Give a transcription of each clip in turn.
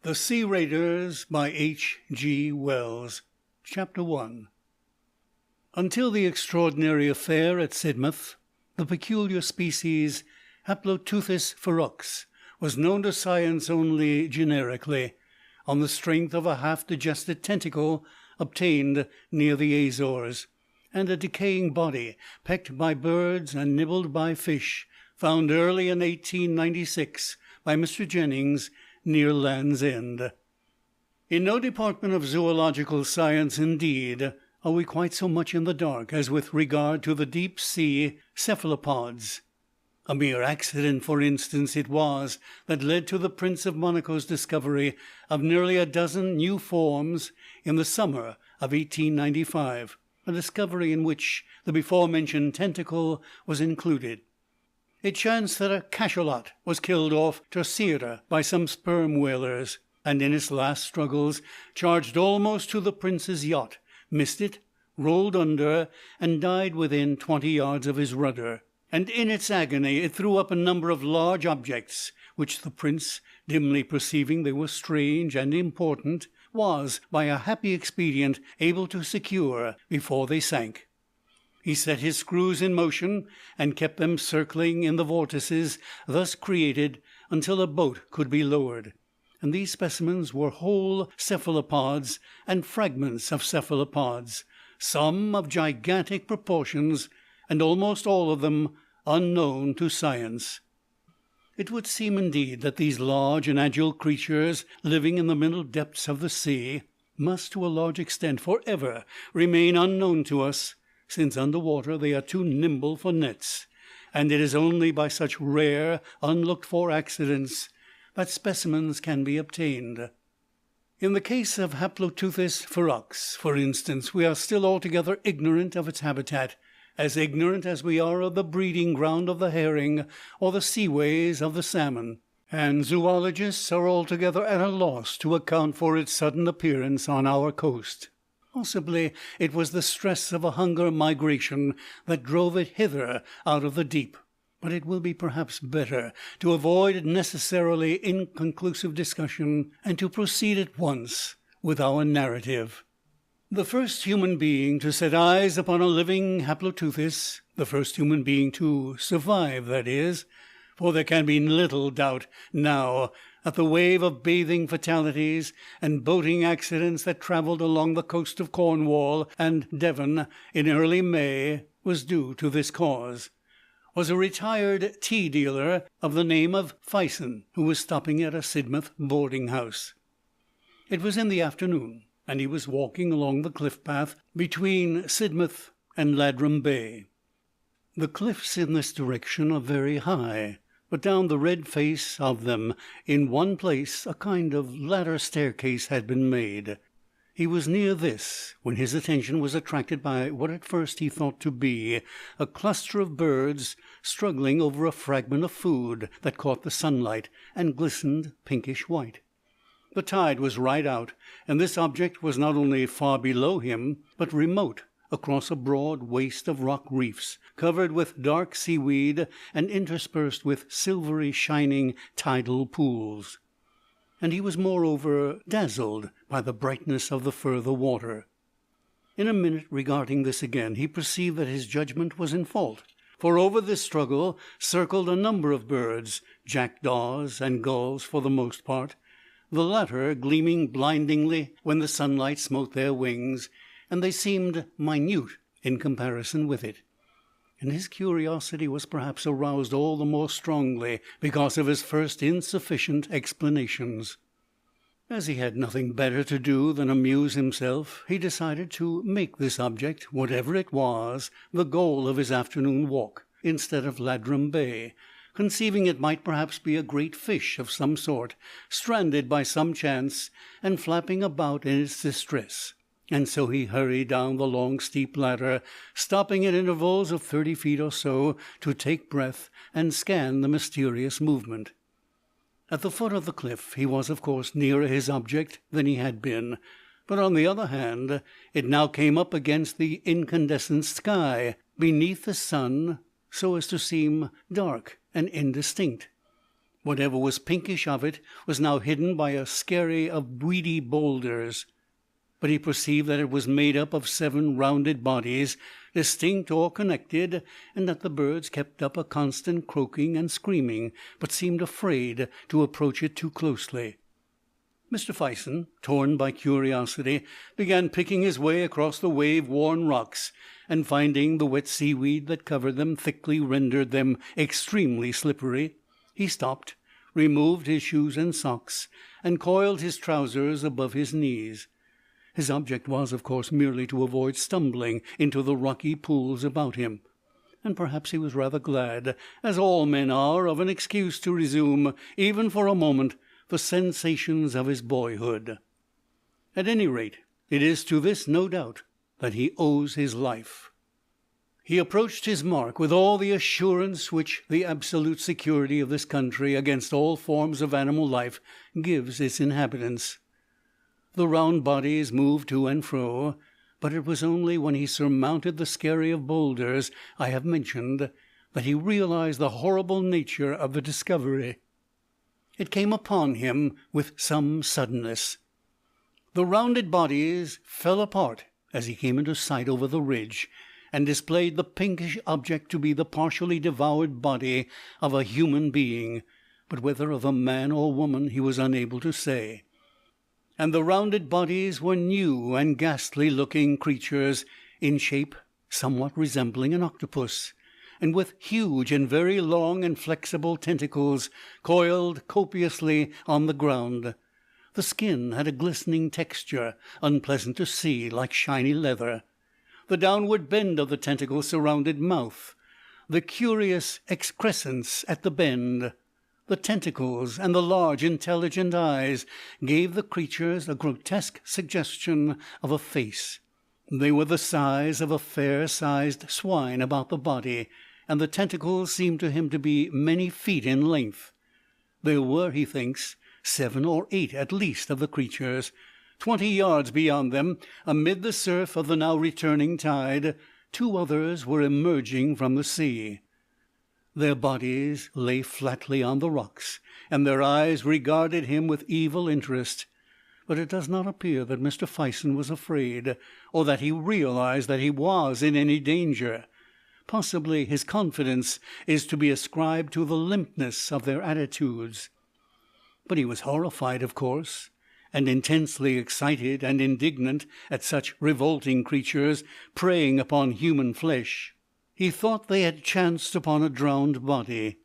The Sea Raiders by H. G. Wells. Chapter 1. Until the extraordinary affair at Sidmouth, the peculiar species Haploteuthis ferox was known to science only generically, on the strength of a half-digested tentacle obtained near the Azores, and a decaying body pecked by birds and nibbled by fish, found early in 1896 by Mr. Jennings near Land's End. In no department of zoological science, indeed, are we quite so much in the dark as with regard to the deep-sea cephalopods. A mere accident, for instance, it was that led to the Prince of Monaco's discovery of nearly a dozen new forms in the summer of 1895, a discovery in which the before-mentioned tentacle was included. It chanced that a cachalot was killed off Terceira by some sperm whalers, and in its last struggles charged almost to the prince's yacht, missed it, rolled under, and died within 20 yards of his rudder. And in its agony it threw up a number of large objects, which the prince, dimly perceiving they were strange and important, was, by a happy expedient, able to secure before they sank. He set his screws in motion, and kept them circling in the vortices thus created until a boat could be lowered. And these specimens were whole cephalopods and fragments of cephalopods, some of gigantic proportions, and almost all of them unknown to science. It would seem, indeed, that these large and agile creatures, living in the middle depths of the sea, must to a large extent forever remain unknown to us, since under water they are too nimble for nets, and it is only by such rare, unlooked-for accidents that specimens can be obtained. In the case of Haploteuthis ferox, for instance, we are still altogether ignorant of its habitat, as ignorant as we are of the breeding ground of the herring or the seaways of the salmon, and zoologists are altogether at a loss to account for its sudden appearance on our coast. Possibly it was the stress of a hunger migration that drove it hither out of the deep, but it will be perhaps better to avoid necessarily inconclusive discussion, and to proceed at once with our narrative. The first human being to set eyes upon a living Haploteuthis, the first human being to survive, that is, for there can be little doubt now that the wave of bathing fatalities and boating accidents that travelled along the coast of Cornwall and Devon in early May was due to this cause, was a retired tea dealer of the name of Fison, who was stopping at a Sidmouth boarding-house. It was in the afternoon, and he was walking along the cliff path between Sidmouth and Ladram Bay. The cliffs in this direction are very high, but down the red face of them, in one place, a kind of ladder staircase had been made. He was near this when his attention was attracted by what at first he thought to be a cluster of birds struggling over a fragment of food that caught the sunlight and glistened pinkish white. The tide was right out, and this object was not only far below him, but remote across a broad waste of rock reefs, covered with dark seaweed and interspersed with silvery shining tidal pools. And he was moreover dazzled by the brightness of the further water. In a minute, regarding this again, he perceived that his judgment was in fault, for over this struggle circled a number of birds, jackdaws and gulls for the most part, the latter gleaming blindingly when the sunlight smote their wings, and they seemed minute in comparison with it. And his curiosity was perhaps aroused all the more strongly because of his first insufficient explanations. As he had nothing better to do than amuse himself, he decided to make this object, whatever it was, the goal of his afternoon walk, instead of Ladram Bay, conceiving it might perhaps be a great fish of some sort, stranded by some chance, and flapping about in its distress. And so he hurried down the long steep ladder, stopping at intervals of 30 feet or so to take breath and scan the mysterious movement. At the foot of the cliff he was, of course, nearer his object than he had been, but on the other hand it now came up against the incandescent sky, beneath the sun, so as to seem dark and indistinct. Whatever was pinkish of it was now hidden by a skerry of weedy boulders. But he perceived that it was made up of 7 rounded bodies, distinct or connected, and that the birds kept up a constant croaking and screaming, but seemed afraid to approach it too closely. Mr. Fison, torn by curiosity, began picking his way across the wave-worn rocks, and finding the wet seaweed that covered them thickly rendered them extremely slippery, he stopped, removed his shoes and socks, and coiled his trousers above his knees. His object was, of course, merely to avoid stumbling into the rocky pools about him, and perhaps he was rather glad, as all men are, of an excuse to resume, even for a moment, the sensations of his boyhood. At any rate, it is to this, no doubt, that he owes his life. He approached his mark with all the assurance which the absolute security of this country against all forms of animal life gives its inhabitants. The round bodies moved to and fro, but it was only when he surmounted the skerry of boulders I have mentioned that he realized the horrible nature of the discovery. It came upon him with some suddenness. The rounded bodies fell apart as he came into sight over the ridge, and displayed the pinkish object to be the partially devoured body of a human being, but whether of a man or woman he was unable to say. And the rounded bodies were new and ghastly-looking creatures, in shape somewhat resembling an octopus, and with huge and very long and flexible tentacles coiled copiously on the ground. The skin had a glistening texture, unpleasant to see, like shiny leather. The downward bend of the tentacles surrounded mouth, the curious excrescence at the bend. The tentacles and the large, intelligent eyes gave the creatures a grotesque suggestion of a face. They were the size of a fair-sized swine about the body, and the tentacles seemed to him to be many feet in length. There were, he thinks, 7 or 8 at least of the creatures. 20 yards beyond them, amid the surf of the now returning tide, 2 others were emerging from the sea. Their bodies lay flatly on the rocks, and their eyes regarded him with evil interest. But it does not appear that Mr. Fison was afraid, or that he realized that he was in any danger. Possibly his confidence is to be ascribed to the limpness of their attitudes. But he was horrified, of course, and intensely excited and indignant at such revolting creatures preying upon human flesh. He thought they had chanced upon a drowned body.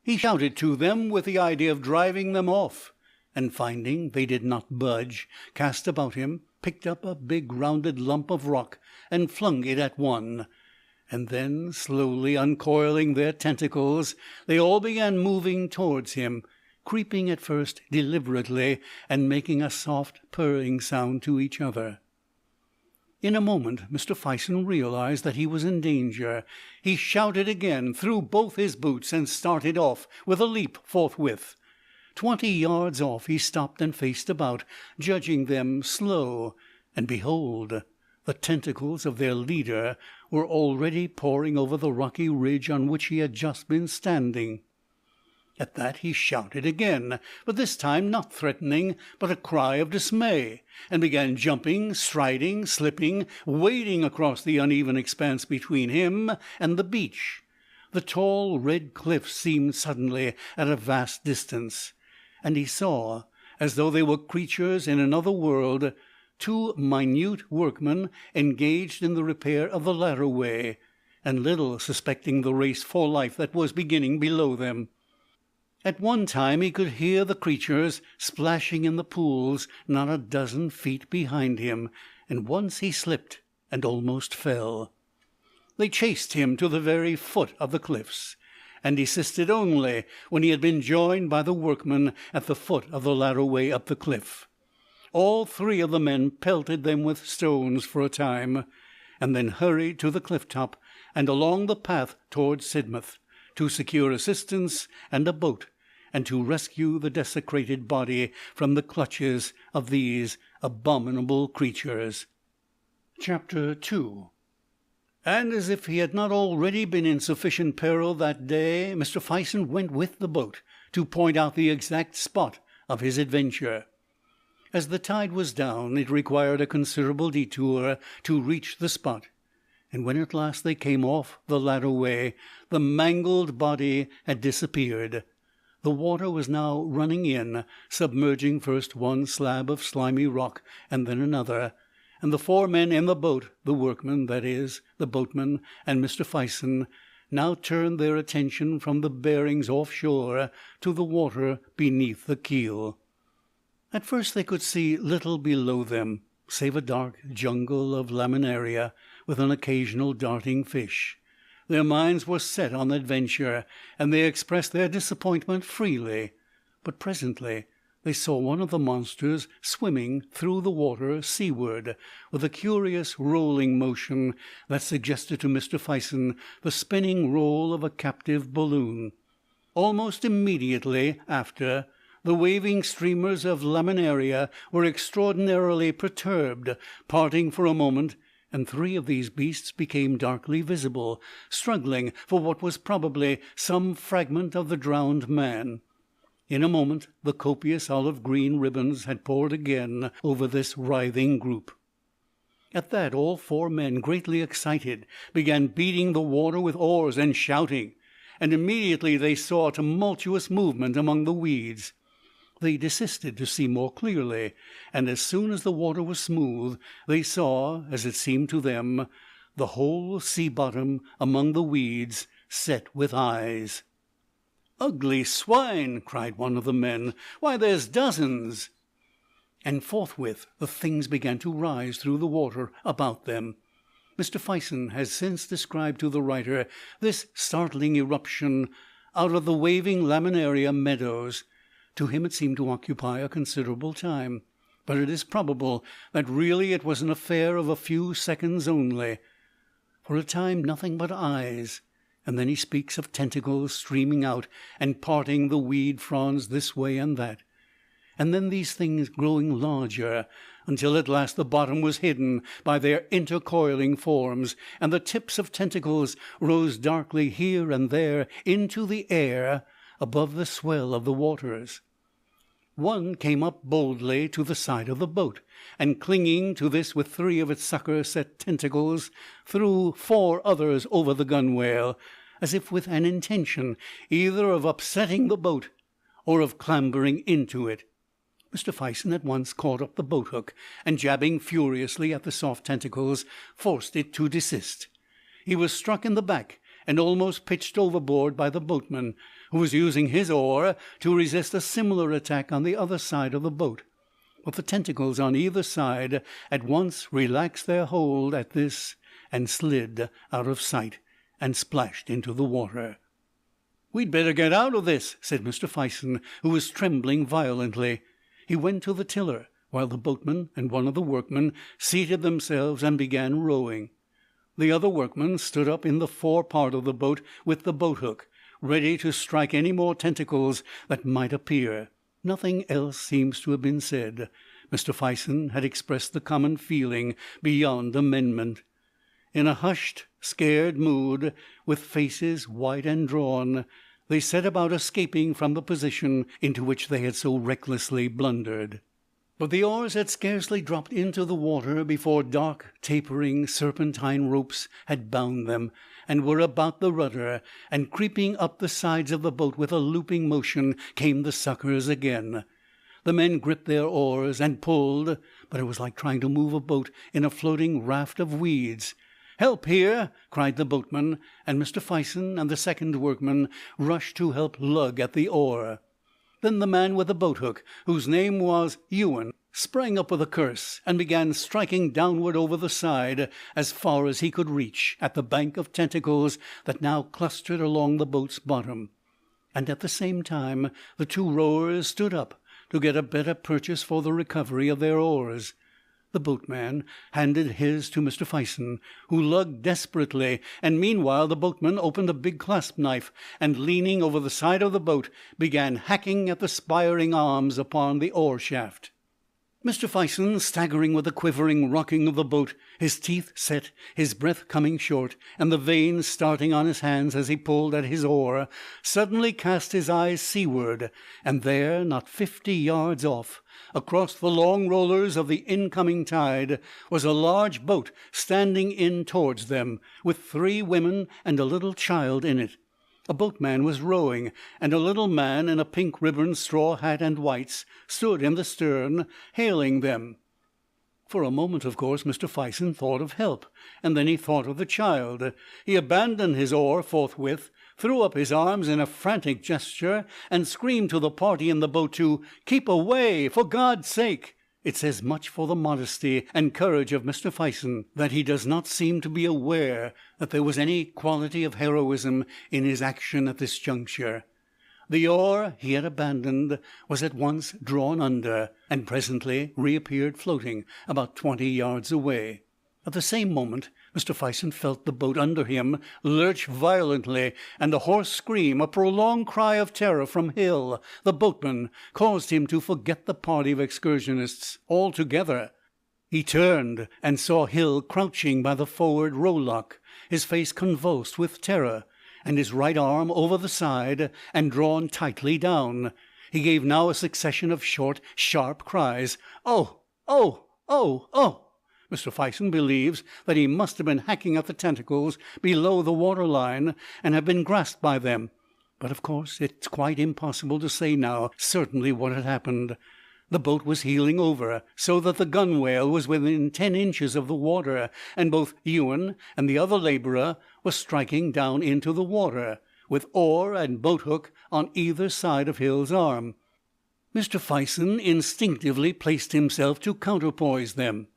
He shouted to them with the idea of driving them off, and finding they did not budge, cast about him, picked up a big rounded lump of rock, and flung it at one. And then, slowly uncoiling their tentacles, they all began moving towards him, creeping at first deliberately, and making a soft purring sound to each other. In a moment Mr. Fison realized that he was in danger. He shouted again, threw both his boots, and started off with a leap forthwith. 20 yards off he stopped and faced about, judging them slow, and behold, the tentacles of their leader were already pouring over the rocky ridge on which he had just been standing. At that he shouted again, but this time not threatening, but a cry of dismay, and began jumping, striding, slipping, wading across the uneven expanse between him and the beach. The tall red cliffs seemed suddenly at a vast distance, and he saw, as though they were creatures in another world, 2 minute workmen engaged in the repair of the ladder-way, and little suspecting the race for life that was beginning below them. At one time he could hear the creatures splashing in the pools not a dozen feet behind him, and once he slipped and almost fell. They chased him to the very foot of the cliffs, and desisted only when he had been joined by the workmen at the foot of the ladder-way up the cliff. All 3 of the men pelted them with stones for a time, and then hurried to the cliff-top and along the path towards Sidmouth, to secure assistance and a boat, and to rescue the desecrated body from the clutches of these abominable creatures. Chapter 2. And as if he had not already been in sufficient peril that day, Mr. Fison went with the boat to point out the exact spot of his adventure. As the tide was down, it required a considerable detour to reach the spot, and when at last they came off the ladder way, the mangled body had disappeared. The water was now running in, submerging first one slab of slimy rock and then another, and the 4 men in the boat, the workmen, that is, the boatman and Mr. Fison, now turned their attention from the bearings off shore to the water beneath the keel. At first they could see little below them, save a dark jungle of laminaria, with an occasional darting fish. Their minds were set on adventure, and they expressed their disappointment freely. But presently they saw one of the monsters swimming through the water seaward, with a curious rolling motion that suggested to Mr. Fison the spinning roll of a captive balloon. Almost immediately after, the waving streamers of laminaria were extraordinarily perturbed, parting for a moment, and 3 of these beasts became darkly visible, struggling for what was probably some fragment of the drowned man. In a moment the copious olive-green ribbons had poured again over this writhing group. At that all 4 men, greatly excited, began beating the water with oars and shouting, and immediately they saw a tumultuous movement among the weeds. They desisted to see more clearly, and as soon as the water was smooth, they saw, as it seemed to them, the whole sea bottom among the weeds set with eyes. "Ugly swine!" cried one of the men. "Why, there's dozens!" And forthwith the things began to rise through the water about them. Mr. Fison has since described to the writer this startling eruption out of the waving laminaria meadows. To him it seemed to occupy a considerable time, but it is probable that really it was an affair of a few seconds only. For a time nothing but eyes, and then he speaks of tentacles streaming out and parting the weed fronds this way and that, and then these things growing larger, until at last the bottom was hidden by their intercoiling forms, and the tips of tentacles rose darkly here and there into the air above the swell of the waters. One came up boldly to the side of the boat, and clinging to this with 3 of its sucker-set tentacles, threw 4 others over the gunwale, as if with an intention either of upsetting the boat or of clambering into it. Mr. Fison at once caught up the boat-hook, and jabbing furiously at the soft tentacles, forced it to desist. He was struck in the back and almost pitched overboard by the boatman, who was using his oar to resist a similar attack on the other side of the boat. But the tentacles on either side at once relaxed their hold at this and slid out of sight and splashed into the water. "We'd better get out of this," said Mr. Fison, who was trembling violently. He went to the tiller, while the boatman and one of the workmen seated themselves and began rowing. The other workman stood up in the fore part of the boat with the boat-hook, ready to strike any more tentacles that might appear. Nothing else seems to have been said. Mr. Fison had expressed the common feeling beyond amendment. In a hushed, scared mood, with faces white and drawn, they set about escaping from the position into which they had so recklessly blundered. But the oars had scarcely dropped into the water before dark, tapering, serpentine ropes had bound them, and were about the rudder, and creeping up the sides of the boat with a looping motion came the suckers again. The men gripped their oars and pulled, but it was like trying to move a boat in a floating raft of weeds. "Help here!" cried the boatman, and Mr. Fison and the second workman rushed to help lug at the oar. Then the man with the boat-hook, whose name was Ewan, sprang up with a curse and began striking downward over the side as far as he could reach at the bank of tentacles that now clustered along the boat's bottom. And at the same time the 2 rowers stood up to get a better purchase for the recovery of their oars. The boatman handed his to Mr. Fison, who lugged desperately, and meanwhile the boatman opened a big clasp-knife, and leaning over the side of the boat, began hacking at the spiring arms upon the oar-shaft. Mr. Fison, staggering with the quivering rocking of the boat, his teeth set, his breath coming short, and the veins starting on his hands as he pulled at his oar, suddenly cast his eyes seaward, and there, not 50 yards off, across the long rollers of the incoming tide, was a large boat standing in towards them, with 3 women and a little child in it. A boatman was rowing, and a little man in a pink-ribboned straw hat and whites stood in the stern, hailing them. For a moment, of course, Mr. Fison thought of help, and then he thought of the child. He abandoned his oar forthwith, threw up his arms in a frantic gesture, and screamed to the party in the boat to keep away, for God's sake. It says much for the modesty and courage of Mr. Fison that he does not seem to be aware that there was any quality of heroism in his action at this juncture. The oar he had abandoned was at once drawn under, and presently reappeared floating about 20 yards away. At the same moment Mr. Fison felt the boat under him lurch violently, and a hoarse scream, a prolonged cry of terror from Hill, the boatman, caused him to forget the party of excursionists altogether. He turned and saw Hill crouching by the forward rowlock, his face convulsed with terror, and his right arm over the side and drawn tightly down. He gave now a succession of short, sharp cries. "Oh! Oh! Oh! Oh!" Mr. Fison believes that he must have been hacking at the tentacles below the water-line, and have been grasped by them. But, of course, it's quite impossible to say now certainly what had happened. The boat was heeling over, so that the gunwale was within 10 inches of the water, and both Ewan and the other labourer were striking down into the water, with oar and boat-hook on either side of Hill's arm. Mr. Fison instinctively placed himself to counterpoise them.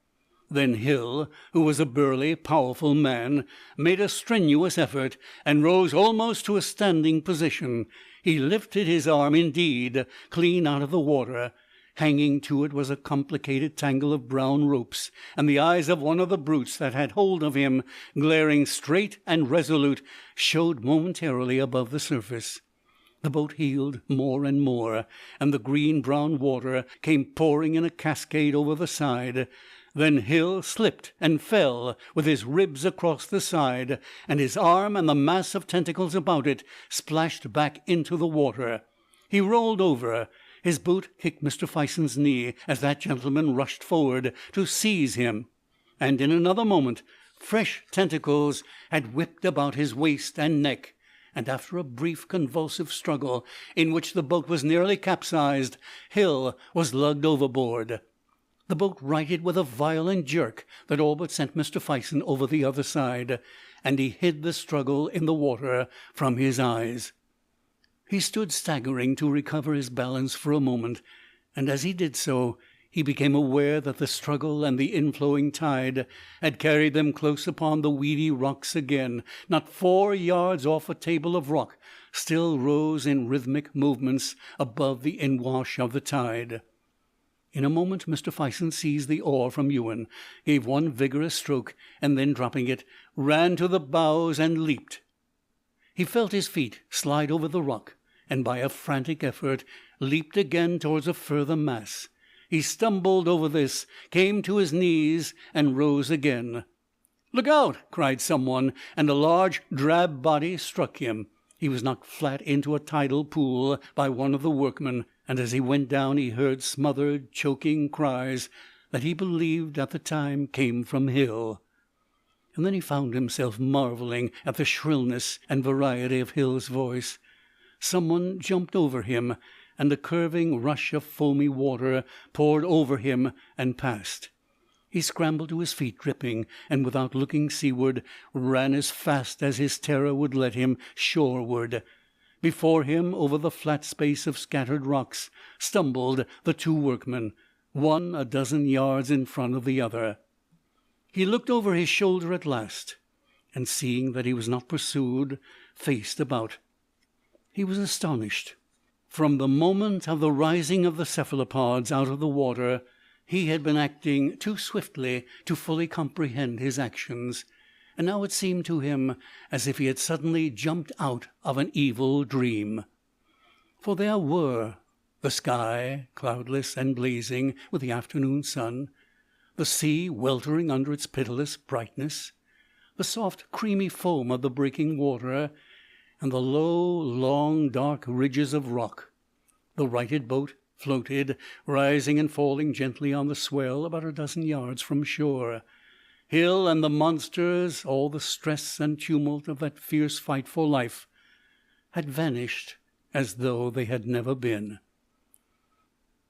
Then Hill, who was a burly, powerful man, made a strenuous effort, and rose almost to a standing position. He lifted his arm, indeed, clean out of the water. Hanging to it was a complicated tangle of brown ropes, and the eyes of one of the brutes that had hold of him, glaring straight and resolute, showed momentarily above the surface. The boat heeled more and more, and the green-brown water came pouring in a cascade over the side. Then Hill slipped and fell with his ribs across the side, and his arm and the mass of tentacles about it splashed back into the water. He rolled over. His boot kicked Mr. Fison's knee as that gentleman rushed forward to seize him, and in another moment fresh tentacles had whipped about his waist and neck, and after a brief convulsive struggle, in which the boat was nearly capsized, Hill was lugged overboard. The boat righted with a violent jerk that all but sent Mr. Fison over the other side, and he hid the struggle in the water from his eyes. He stood staggering to recover his balance for a moment, and as he did so, he became aware that the struggle and the inflowing tide had carried them close upon the weedy rocks again. Not 4 yards off, a table of rock still rose in rhythmic movements above the inwash of the tide. In a moment Mr. Fison seized the oar from Ewan, gave one vigorous stroke, and then, dropping it, ran to the bows and leaped. He felt his feet slide over the rock, and by a frantic effort leaped again towards a further mass. He stumbled over this, came to his knees, and rose again. "Look out!" cried someone, and a large drab body struck him. He was knocked flat into a tidal pool by one of the workmen, and as he went down he heard smothered, choking cries that he believed at the time came from Hill. And then he found himself marvelling at the shrillness and variety of Hill's voice. Someone jumped over him, and a curving rush of foamy water poured over him and passed. He scrambled to his feet, dripping, and without looking seaward, ran as fast as his terror would let him shoreward. Before him, over the flat space of scattered rocks, stumbled the 2 workmen, one a dozen yards in front of the other. He looked over his shoulder at last, and seeing that he was not pursued, faced about. He was astonished. From the moment of the rising of the cephalopods out of the water, he had been acting too swiftly to fully comprehend his actions, and now it seemed to him as if he had suddenly jumped out of an evil dream. For there were The sky, cloudless and blazing with the afternoon sun, the sea weltering under its pitiless brightness, the soft creamy foam of the breaking water, and the low, long, dark ridges of rock. The righted boat floated, rising and falling gently on the swell about a dozen yards from shore. Hill and the monsters, all the stress and tumult of that fierce fight for life, had vanished as though they had never been.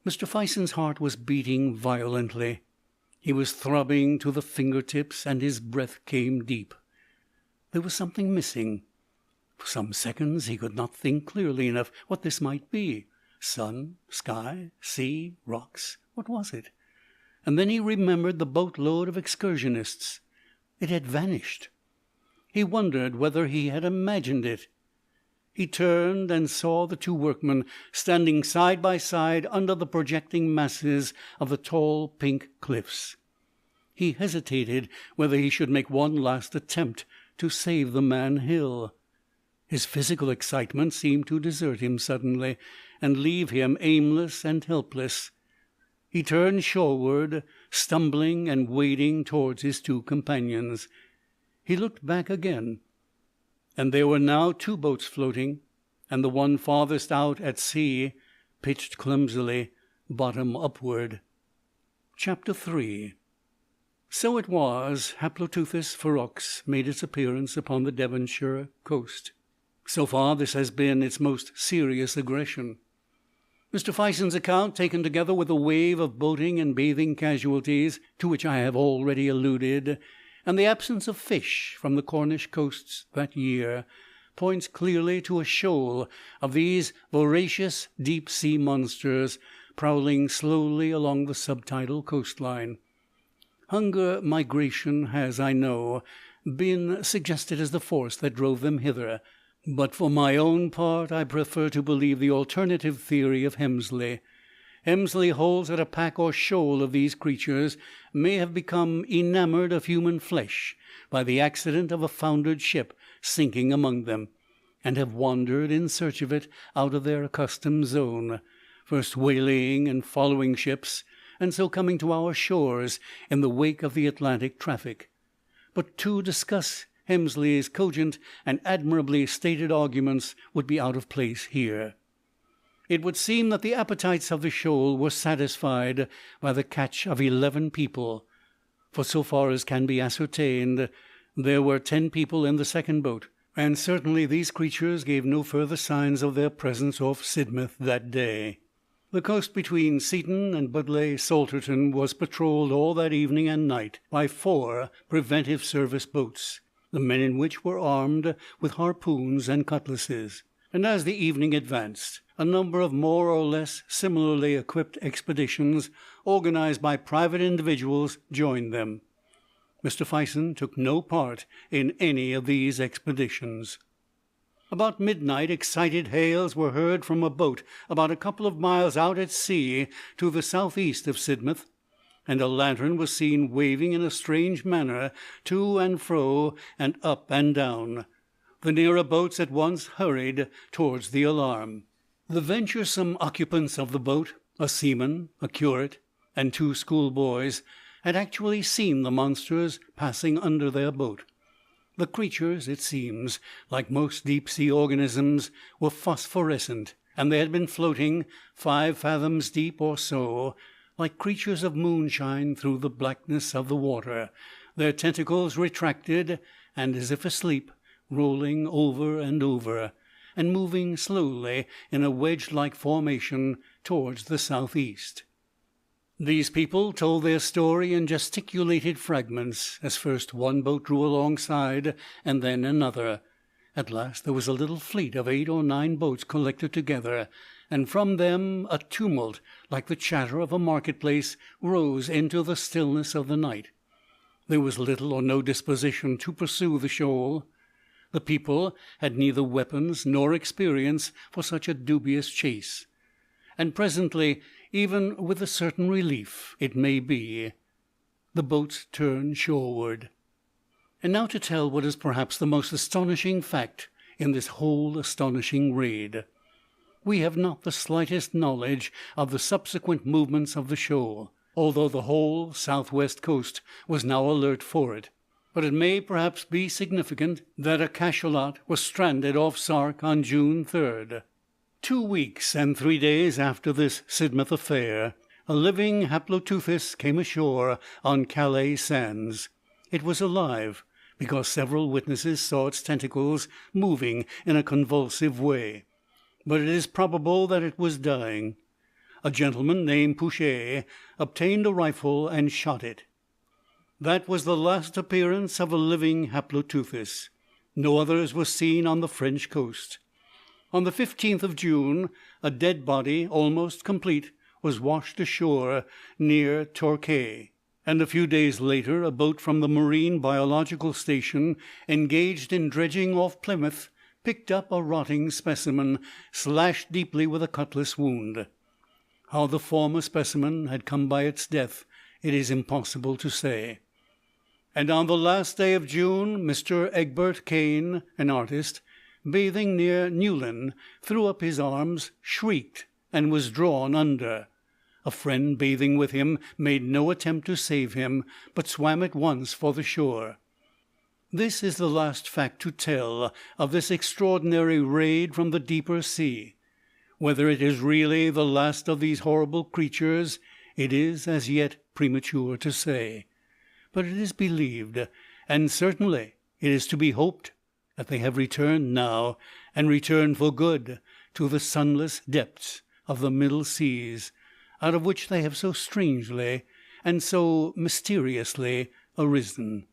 Mr. Fison's heart was beating violently. He was throbbing to the fingertips, and his breath came deep. There was something missing. For some seconds he could not think clearly enough what this might be. Sun, sky, sea, rocks. What was it? And then he remembered the boatload of excursionists. It had vanished. He wondered whether he had imagined it. He turned and saw the two workmen standing side by side under the projecting masses of the tall pink cliffs. He hesitated whether he should make one last attempt to save the man Hill. His physical excitement seemed to desert him suddenly, and leave him aimless and helpless. He turned shoreward, stumbling and wading towards his two companions. He looked back again, and there were now two boats floating, and the one farthest out at sea, pitched clumsily, bottom upward. Chapter 3. So it was Haploteuthis ferox made its appearance upon the Devonshire coast. So far this has been its most serious aggression. Mr. Fison's account, taken together with the wave of boating and bathing casualties to which I have already alluded, and the absence of fish from the Cornish coasts that year, points clearly to a shoal of these voracious deep-sea monsters prowling slowly along the subtidal coastline. Hunger migration has, I know, been suggested as the force that drove them hither, but for my own part I prefer to believe the alternative theory of Hemsley. Hemsley holds that a pack or shoal of these creatures may have become enamoured of human flesh by the accident of a foundered ship sinking among them, and have wandered in search of it out of their accustomed zone, first waylaying and following ships, and so coming to our shores in the wake of the Atlantic traffic. But to discuss Hemsley's cogent and admirably stated arguments would be out of place here. It would seem that the appetites of the shoal were satisfied by the catch of 11 people, for so far as can be ascertained, there were 10 people in the second boat, and certainly these creatures gave no further signs of their presence off Sidmouth that day. The coast between Seaton and Budleigh Salterton was patrolled all that evening and night by 4 preventive service boats, the men in which were armed with harpoons and cutlasses. And as the evening advanced, a number of more or less similarly equipped expeditions, organized by private individuals, joined them. Mr. Fison took no part in any of these expeditions. About midnight excited hails were heard from a boat about a couple of miles out at sea to the southeast of Sidmouth, and a lantern was seen waving in a strange manner to and fro and up and down. The nearer boats at once hurried towards the alarm. The venturesome occupants of the boat, a seaman, a curate, and 2 schoolboys, had actually seen the monsters passing under their boat. The creatures, it seems, like most deep-sea organisms, were phosphorescent, and they had been floating 5 fathoms deep or so, like creatures of moonshine through the blackness of the water, their tentacles retracted, and as if asleep, rolling over and over, and moving slowly in a wedge-like formation towards the southeast. These people told their story in gesticulated fragments, as first one boat drew alongside, and then another. At last there was a little fleet of 8 or 9 boats collected together, and from them a tumult, like the chatter of a marketplace, rose into the stillness of the night. There was little or no disposition to pursue the shoal. The people had neither weapons nor experience for such a dubious chase. And presently, even with a certain relief, it may be, the boats turned shoreward. And now to tell what is perhaps the most astonishing fact in this whole astonishing raid. We have not the slightest knowledge of the subsequent movements of the shoal, although the whole southwest coast was now alert for it. But it may perhaps be significant that a cachalot was stranded off Sark on June 3rd. 2 weeks and 3 days after this Sidmouth affair, a living Haploteuthis came ashore on Calais sands. It was alive, because several witnesses saw its tentacles moving in a convulsive way, but it is probable that it was dying. A gentleman named Pouchet obtained a rifle and shot it. That was the last appearance of a living Haploteuthis. No others were seen on the French coast. On the 15th of June, a dead body, almost complete, was washed ashore near Torquay, and a few days later a boat from the Marine Biological Station, engaged in dredging off Plymouth, picked up a rotting specimen, slashed deeply with a cutlass wound. How the former specimen had come by its death it is impossible to say. And on the last day of June, Mr. Egbert Kane, an artist, bathing near Newlyn, threw up his arms, shrieked, and was drawn under. A friend bathing with him made no attempt to save him, but swam at once for the shore. This is the last fact to tell of this extraordinary raid from the deeper sea. Whether it is really the last of these horrible creatures, it is as yet premature to say. But it is believed, and certainly it is to be hoped, that they have returned now, and returned for good, to the sunless depths of the middle seas, out of which they have so strangely and so mysteriously arisen.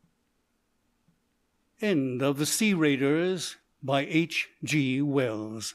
End of The Sea Raiders, by H. G. Wells.